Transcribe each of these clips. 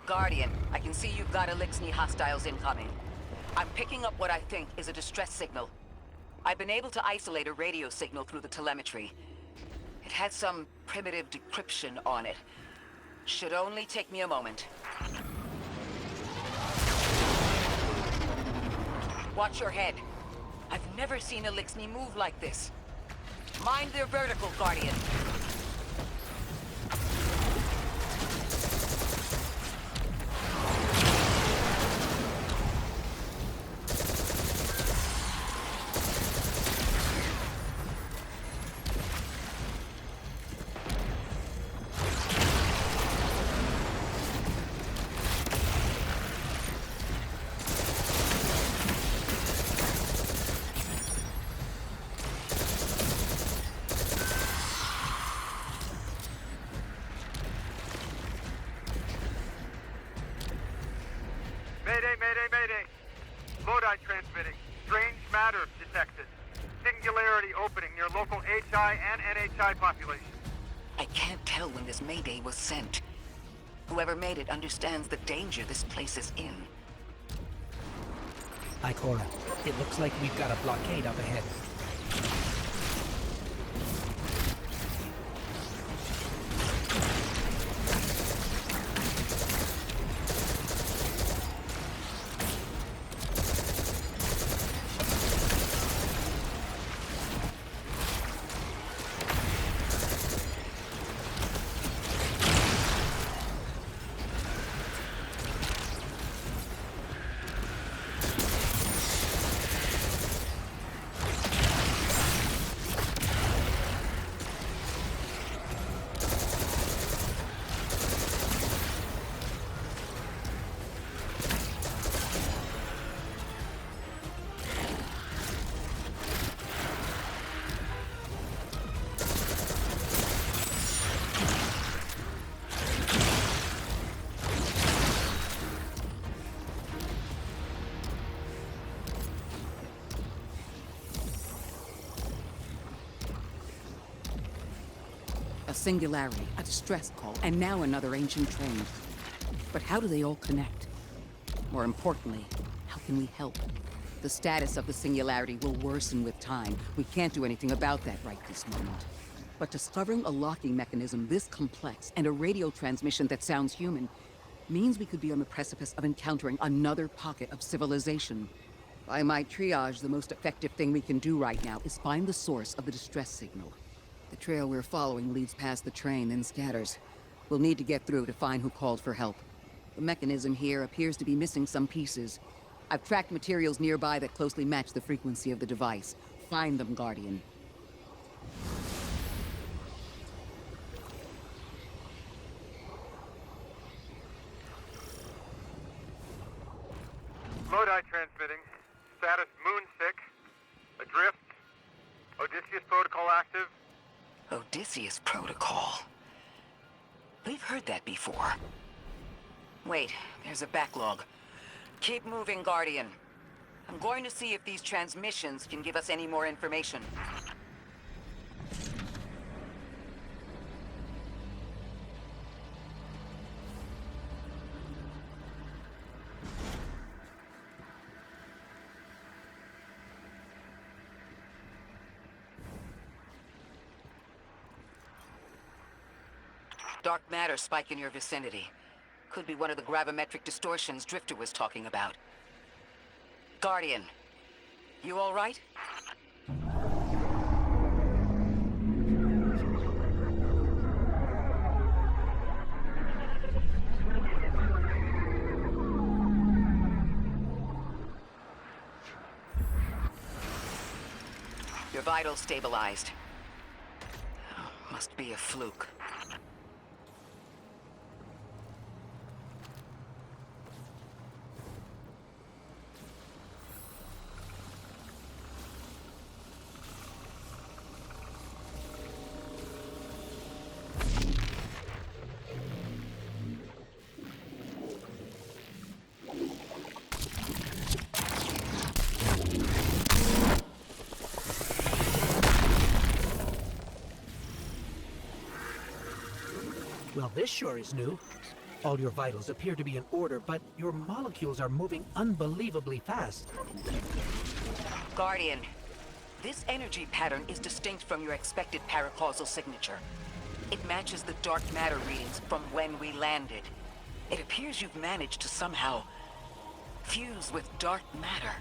Guardian, I can see you've got Elixni hostiles incoming. I'm picking up what I think is a distress signal. I've been able to isolate a radio signal through the telemetry. It had some primitive decryption on it. Should only take me a moment. Watch your head. I've never seen Elixni move like this. Mind their vertical, Guardian. Mayday! Lodi transmitting. Strange matter detected. Singularity opening near local HI and NHI population. I can't tell when this Mayday was sent. Whoever made it understands the danger this place is in. Ikora, it looks like we've got a blockade up ahead. A singularity, a distress call, and now another ancient train. But how do they all connect? More importantly, how can we help? The status of the singularity will worsen with time. We can't do anything about that right this moment. But discovering a locking mechanism this complex and a radio transmission that sounds human means we could be on the precipice of encountering another pocket of civilization. By my triage, the most effective thing we can do right now is find the source of the distress signal. The trail we're following leads past the train, then scatters. We'll need to get through to find who called for help. The mechanism here appears to be missing some pieces. I've tracked materials nearby that closely match the frequency of the device. Find them, Guardian. Lodi transmitting. Status moonsick. Adrift. Odysseus protocol active. Odysseus Protocol. We've heard that before. Wait, there's a backlog. Keep moving, Guardian. I'm going to see if these transmissions can give us any more information. Dark matter spike in your vicinity. Could be one of the gravimetric distortions Drifter was talking about. Guardian, you all right? Your vitals stabilized. Oh, must be a fluke. Well, this sure is new. All your vitals appear to be in order, but your molecules are moving unbelievably fast. Guardian, this energy pattern is distinct from your expected paracausal signature. It matches the dark matter readings from when we landed. It appears you've managed to somehow fuse with dark matter.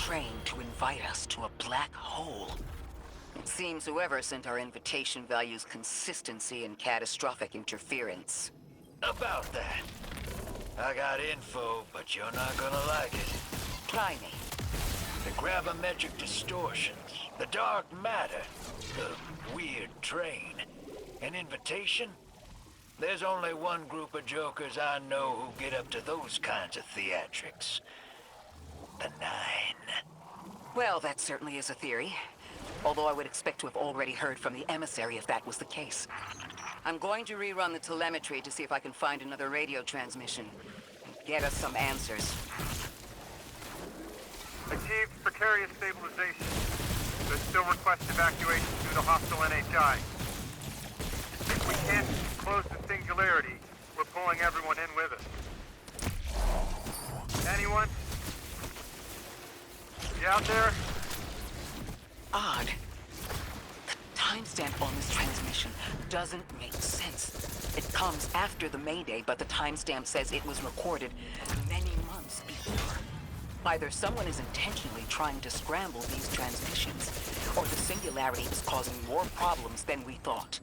train to invite us to a black hole. It seems whoever sent our invitation values consistency and catastrophic interference. About that. I got info, but you're not gonna like it. Try me. The gravimetric distortions, the dark matter, the weird train. An invitation? There's only one group of jokers I know who get up to those kinds of theatrics. The Nine. Well, that certainly is a theory. Although I would expect to have already heard from the emissary if that was the case. I'm going to rerun the telemetry to see if I can find another radio transmission. Get us some answers. Achieved precarious stabilization, but still request evacuation due to hostile NHI. If we can't close the singularity, we're pulling everyone in with us. Anyone? You out there? Odd. The timestamp on this transmission doesn't make sense. It comes after the Mayday, but the timestamp says it was recorded many months before. Either someone is intentionally trying to scramble these transmissions, or the singularity is causing more problems than we thought.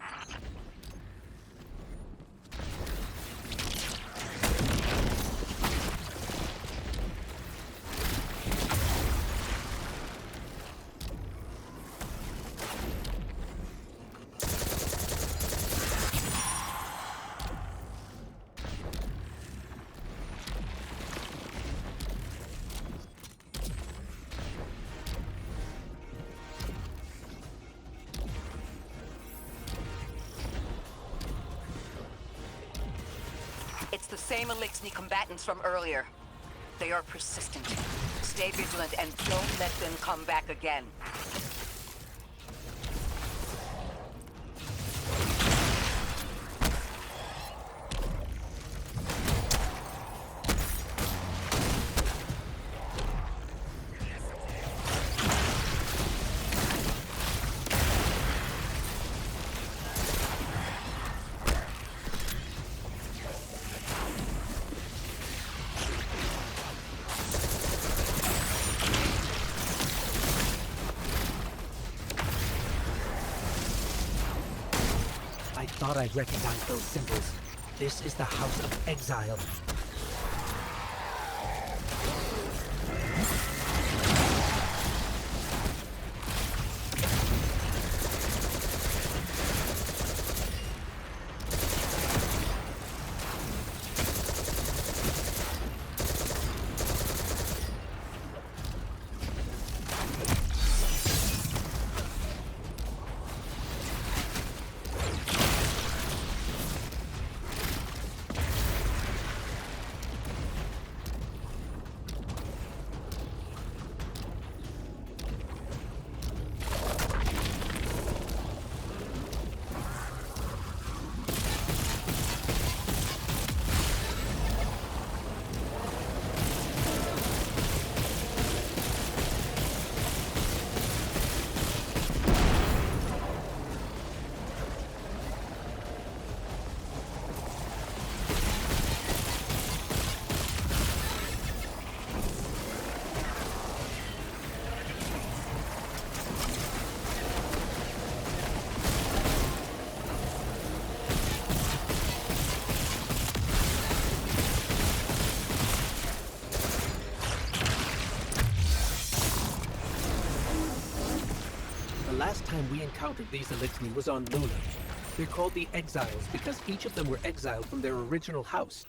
It's the same Elixni combatants from earlier. They are persistent. Stay vigilant and don't let them come back again. I thought I recognized those symbols. This is the House of Exile. Last time we encountered these Elixni was on Luna. They're called the Exiles because each of them were exiled from their original house.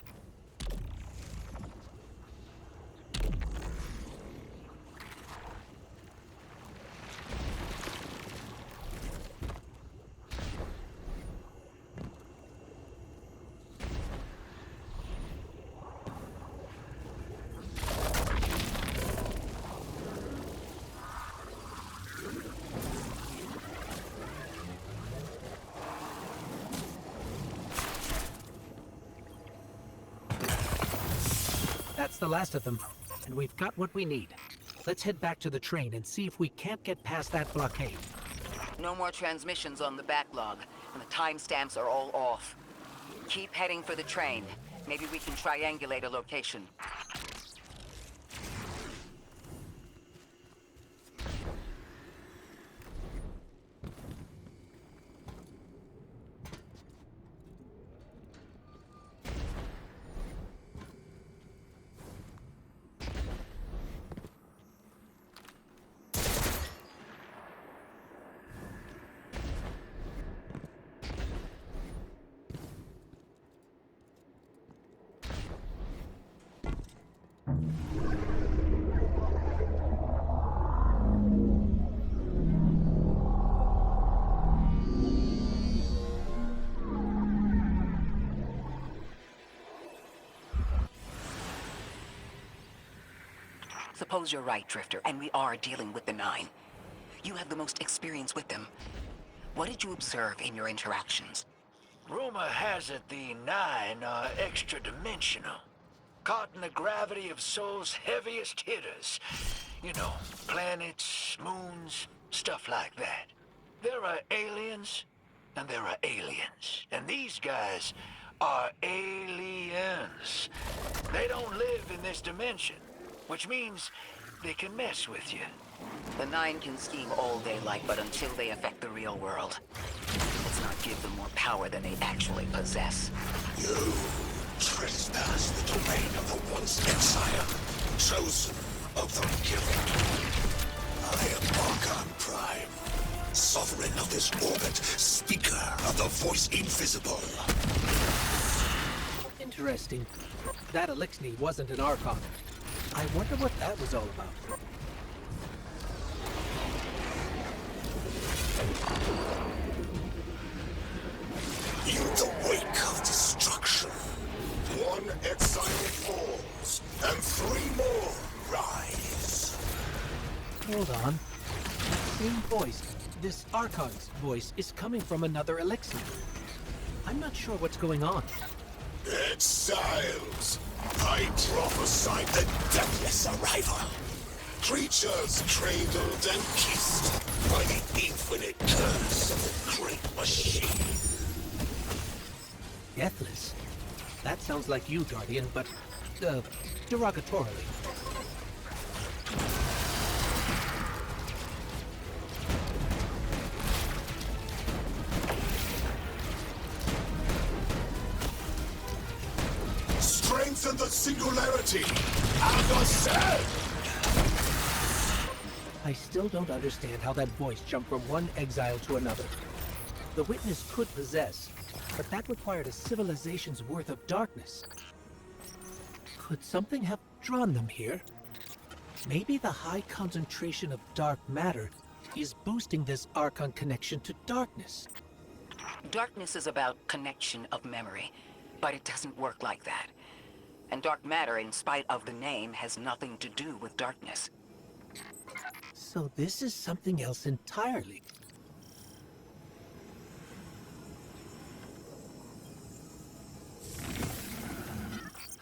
That's the last of them, and we've got what we need. Let's head back to the train and see if we can't get past that blockade. No more transmissions on the backlog, and the timestamps are all off. Keep heading for the train. Maybe we can triangulate a location. Suppose you're right, Drifter, and we are dealing with the Nine. You have the most experience with them. What did you observe in your interactions? Rumor has it the Nine are extra-dimensional. Caught in the gravity of Sol's heaviest hitters. You know, planets, moons, stuff like that. There are aliens, and there are aliens. And these guys are aliens. They don't live in this dimension, which means they can mess with you. The Nine can scheme all they like, but until they affect the real world, let's not give them more power than they actually possess. You trespass the domain of the once exile, chosen of the given. I am Archon Prime, sovereign of this orbit, speaker of the voice invisible. Interesting. That Elixni wasn't an Archon. I wonder what that was all about. In the wake of destruction, one exile falls, and 3 more rise. Hold on. Same voice. This Archon's voice is coming from another Elixni. I'm not sure what's going on. Exiles! I prophesied the deathless arrival. Creatures cradled and kissed by the infinite curse of the great machine. Deathless? That sounds like you, Guardian, but, derogatorily. Strengthen the singularity and ascend! I still don't understand how that voice jumped from one exile to another. The Witness could possess, but that required a civilization's worth of darkness. Could something have drawn them here? Maybe the high concentration of dark matter is boosting this Archon connection to darkness. Darkness is about connection of memory, but it doesn't work like that. And dark matter, in spite of the name, has nothing to do with darkness. So this is something else entirely.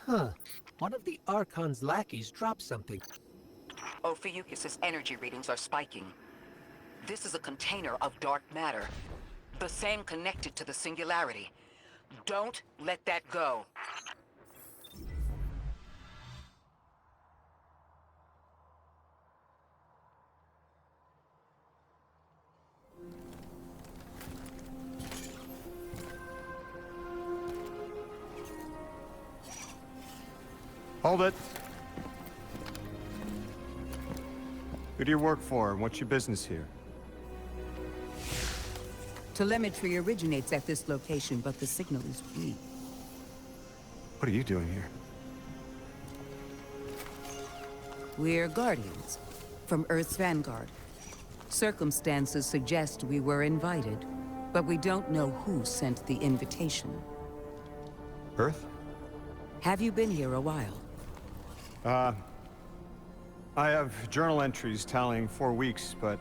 Huh. One of the Archon's lackeys dropped something. Ophiuchus's energy readings are spiking. This is a container of dark matter. The same connected to the singularity. Don't let that go. Hold it. Who do you work for, and what's your business here? Telemetry originates at this location, but the signal is weak. What are you doing here? We're Guardians, from Earth's vanguard. Circumstances suggest we were invited, but we don't know who sent the invitation. Earth? Have you been here a while? I have journal entries tallying 4 weeks, but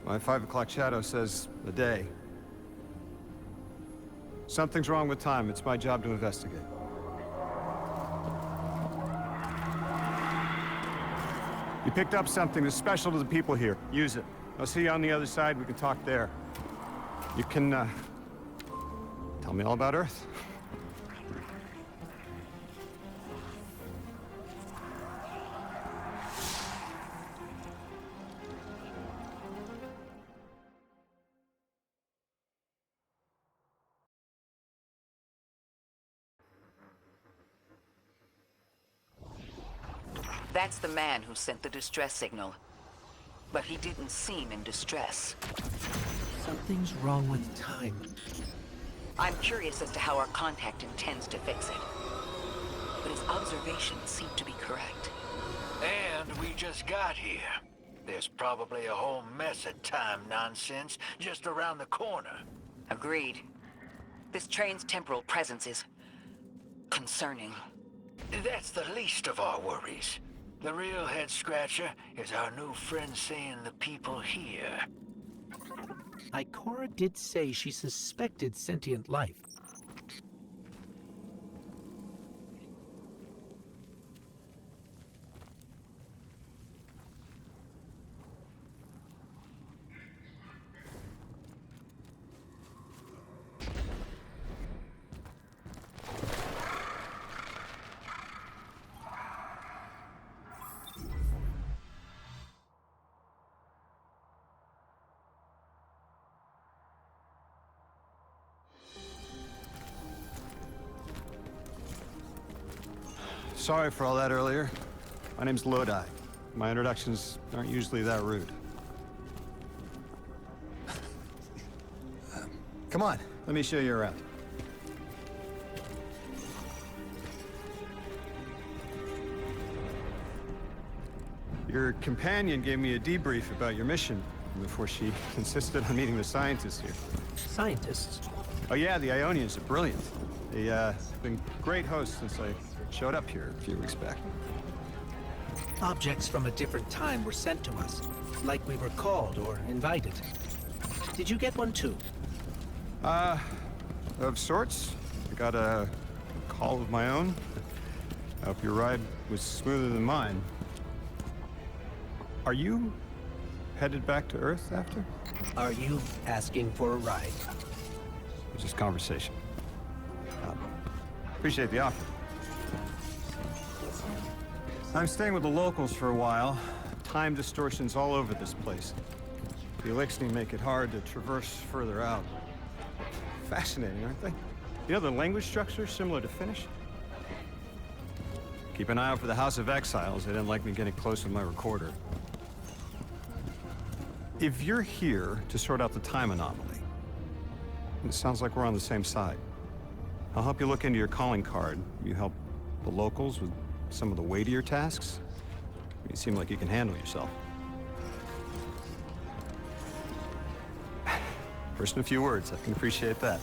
my 5 o'clock shadow says a day. Something's wrong with time. It's my job to investigate. You picked up something that's special to the people here. Use it. I'll see you on the other side. We can talk there. You can, tell me all about Earth. That's the man who sent the distress signal. But he didn't seem in distress. Something's wrong with time. I'm curious as to how our contact intends to fix it. But his observations seem to be correct. And we just got here. There's probably a whole mess of time nonsense just around the corner. Agreed. This train's temporal presence is concerning. That's the least of our worries. The real head-scratcher is our new friend seeing the people here. Ikora did say she suspected sentient life. Sorry for all that earlier. My name's Lodi. My introductions aren't usually that rude. Come on, let me show you around. Your companion gave me a debrief about your mission before she insisted on meeting the scientists here. Scientists? Oh yeah, the Ionians are brilliant. They've been great hosts since I showed up here a few weeks back. Objects from a different time were sent to us, like we were called or invited. Did you get one too? Of sorts. I got a call of my own. I hope your ride was smoother than mine. Are you headed back to Earth after? Are you asking for a ride? It's just conversation. Appreciate the offer. I'm staying with the locals for a while. Time distortions all over this place. The Elixni make it hard to traverse further out. Fascinating, aren't they? You know, the language structure is similar to Finnish. Keep an eye out for the House of Exiles. They didn't like me getting close with my recorder. If you're here to sort out the time anomaly, it sounds like we're on the same side. I'll help you look into your calling card. You help the locals with some of the weightier tasks. You seem like you can handle yourself. First in a few words, I can appreciate that.